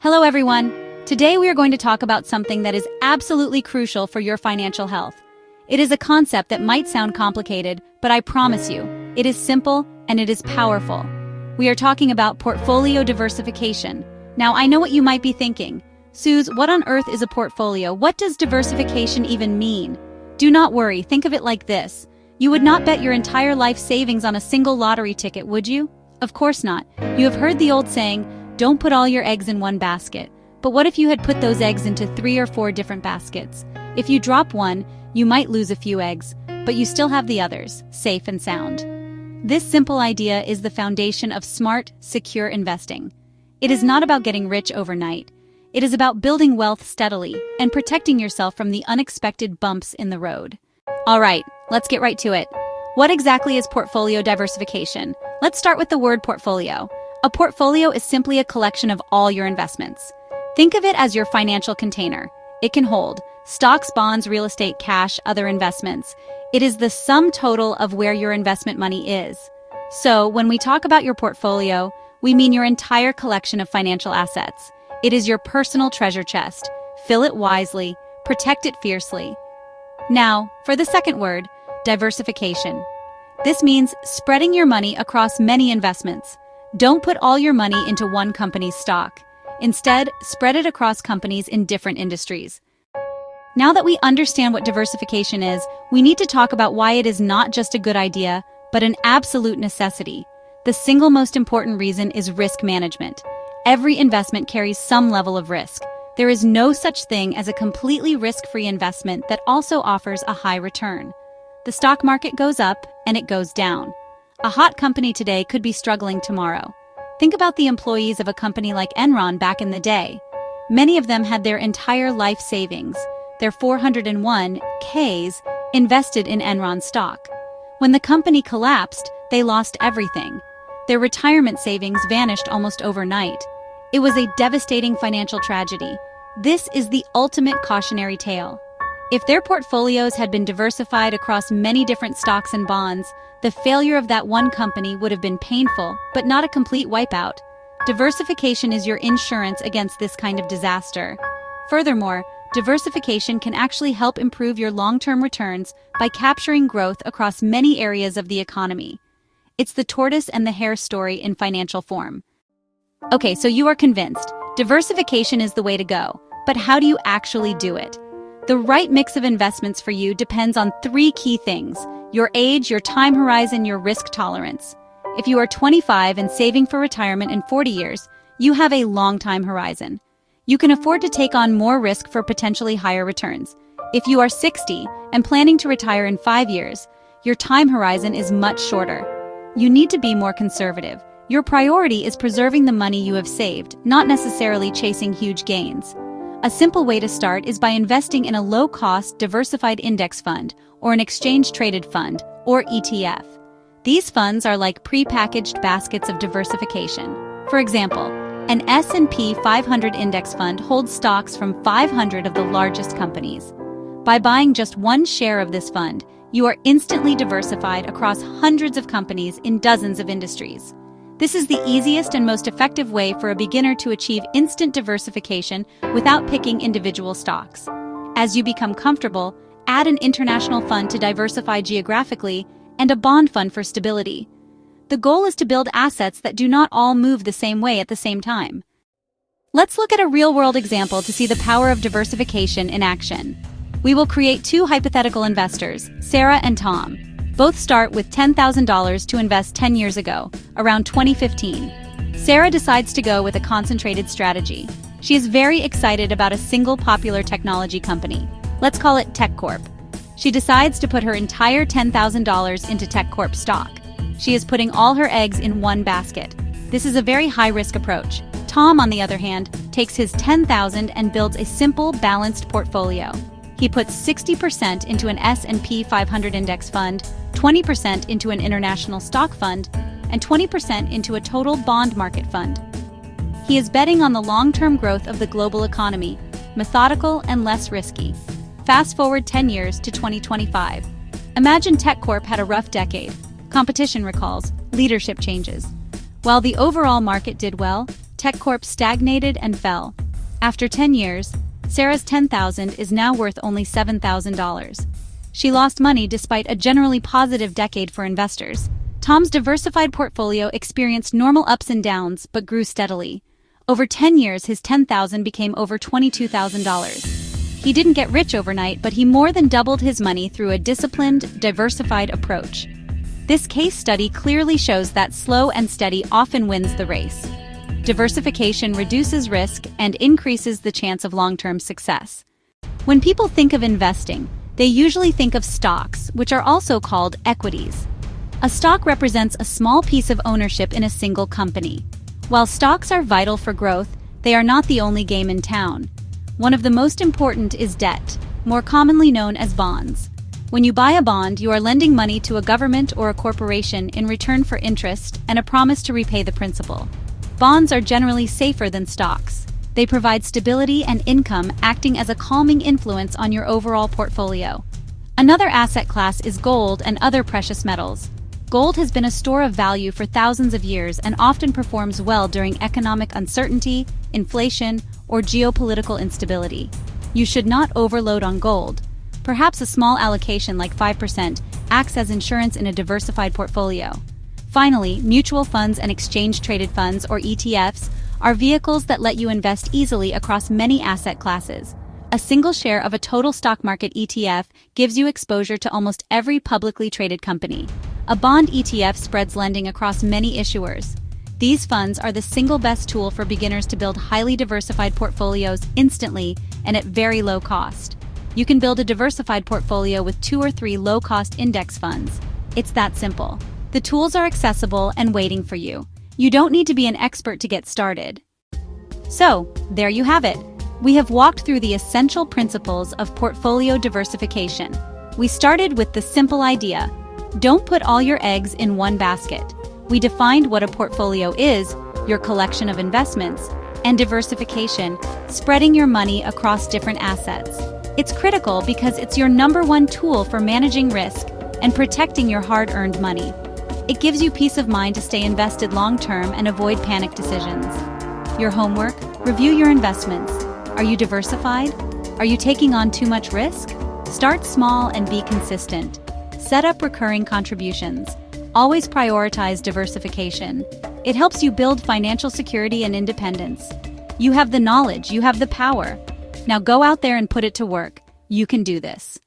Hello everyone! Today we are going to talk about something that is absolutely crucial for your financial health. It is a concept that might sound complicated, but I promise you, it is simple and it is powerful. We are talking about portfolio diversification. Now I know what you might be thinking. Suze, what on earth is a portfolio? What does diversification even mean? Do not worry, think of it like this. You would not bet your entire life savings on a single lottery ticket, would you? Of course not. You have heard the old saying, don't put all your eggs in one basket. But what if you had put those eggs into 3 or 4 different baskets? If you drop one, you might lose a few eggs, but you still have the others, safe and sound. This simple idea is the foundation of smart, secure investing. It is not about getting rich overnight. It is about building wealth steadily and protecting yourself from the unexpected bumps in the road. All right, let's get right to it. What exactly is portfolio diversification? Let's start with the word portfolio. A portfolio is simply a collection of all your investments. Think of it as your financial container. It can hold stocks, bonds, real estate, cash, other investments. It is the sum total of where your investment money is. So, when we talk about your portfolio, we mean your entire collection of financial assets. It is your personal treasure chest. Fill it wisely, protect it fiercely. Now, for the second word, diversification. This means spreading your money across many investments. Don't put all your money into one company's stock. Instead, spread it across companies in different industries. Now that we understand what diversification is, we need to talk about why it is not just a good idea, but an absolute necessity. The single most important reason is risk management. Every investment carries some level of risk. There is no such thing as a completely risk-free investment that also offers a high return. The stock market goes up and it goes down. A hot company today could be struggling tomorrow. Think about the employees of a company like Enron back in the day. Many of them had their entire life savings, their 401(k)s, invested in Enron stock. When the company collapsed, they lost everything. Their retirement savings vanished almost overnight. It was a devastating financial tragedy. This is the ultimate cautionary tale. If their portfolios had been diversified across many different stocks and bonds, the failure of that one company would have been painful, but not a complete wipeout. Diversification is your insurance against this kind of disaster. Furthermore, diversification can actually help improve your long-term returns by capturing growth across many areas of the economy. It's the tortoise and the hare story in financial form. Okay, so you are convinced. Diversification is the way to go. But how do you actually do it? The right mix of investments for you depends on 3 key things: your age, your time horizon, your risk tolerance. If you are 25 and saving for retirement in 40 years, you have a long time horizon. You can afford to take on more risk for potentially higher returns. If you are 60 and planning to retire in 5 years, your time horizon is much shorter. You need to be more conservative. Your priority is preserving the money you have saved, not necessarily chasing huge gains. A simple way to start is by investing in a low-cost, diversified index fund or an exchange-traded fund, or ETF. These funds are like pre-packaged baskets of diversification. For example, an S&P 500 index fund holds stocks from 500 of the largest companies. By buying just one share of this fund, you are instantly diversified across hundreds of companies in dozens of industries. This is the easiest and most effective way for a beginner to achieve instant diversification without picking individual stocks. As you become comfortable, add an international fund to diversify geographically and a bond fund for stability. The goal is to build assets that do not all move the same way at the same time. Let's look at a real-world example to see the power of diversification in action. We will create 2 hypothetical investors, Sarah and Tom. Both start with $10,000 to invest 10 years ago, around 2015. Sarah decides to go with a concentrated strategy. She is very excited about a single popular technology company. Let's call it TechCorp. She decides to put her entire $10,000 into TechCorp stock. She is putting all her eggs in one basket. This is a very high-risk approach. Tom, on the other hand, takes his $10,000 and builds a simple, balanced portfolio. He puts 60% into an S&P 500 index fund, 20% into an international stock fund, and 20% into a total bond market fund. He is betting on the long-term growth of the global economy, methodical and less risky. Fast forward 10 years to 2025. Imagine TechCorp had a rough decade. Competition recalls, leadership changes. While the overall market did well, TechCorp stagnated and fell. After 10 years, Sarah's $10,000 is now worth only $7,000. She lost money despite a generally positive decade for investors. Tom's diversified portfolio experienced normal ups and downs but grew steadily. Over 10 years, his $10,000 became over $22,000. He didn't get rich overnight, but he more than doubled his money through a disciplined, diversified approach. This case study clearly shows that slow and steady often wins the race. Diversification reduces risk and increases the chance of long-term success. When people think of investing, they usually think of stocks, which are also called equities. A stock represents a small piece of ownership in a single company. While stocks are vital for growth, they are not the only game in town. One of the most important is debt, more commonly known as bonds. When you buy a bond, you are lending money to a government or a corporation in return for interest and a promise to repay the principal. Bonds are generally safer than stocks. They provide stability and income, acting as a calming influence on your overall portfolio. Another asset class is gold and other precious metals. Gold has been a store of value for thousands of years and often performs well during economic uncertainty, inflation, or geopolitical instability. You should not overload on gold. Perhaps a small allocation like 5% acts as insurance in a diversified portfolio. Finally, mutual funds and exchange-traded funds, or ETFs, are vehicles that let you invest easily across many asset classes. A single share of a total stock market ETF gives you exposure to almost every publicly traded company. A bond ETF spreads lending across many issuers. These funds are the single best tool for beginners to build highly diversified portfolios instantly and at very low cost. You can build a diversified portfolio with 2 or 3 low-cost index funds. It's that simple. The tools are accessible and waiting for you. You don't need to be an expert to get started. So, there you have it. We have walked through the essential principles of portfolio diversification. We started with the simple idea: don't put all your eggs in one basket. We defined what a portfolio is, your collection of investments, and diversification, spreading your money across different assets. It's critical because it's your #1 tool for managing risk and protecting your hard-earned money. It gives you peace of mind to stay invested long-term and avoid panic decisions. Your homework: review your investments. Are you diversified? Are you taking on too much risk? Start small and be consistent. Set up recurring contributions. Always prioritize diversification. It helps you build financial security and independence. You have the knowledge, you have the power. Now go out there and put it to work. You can do this.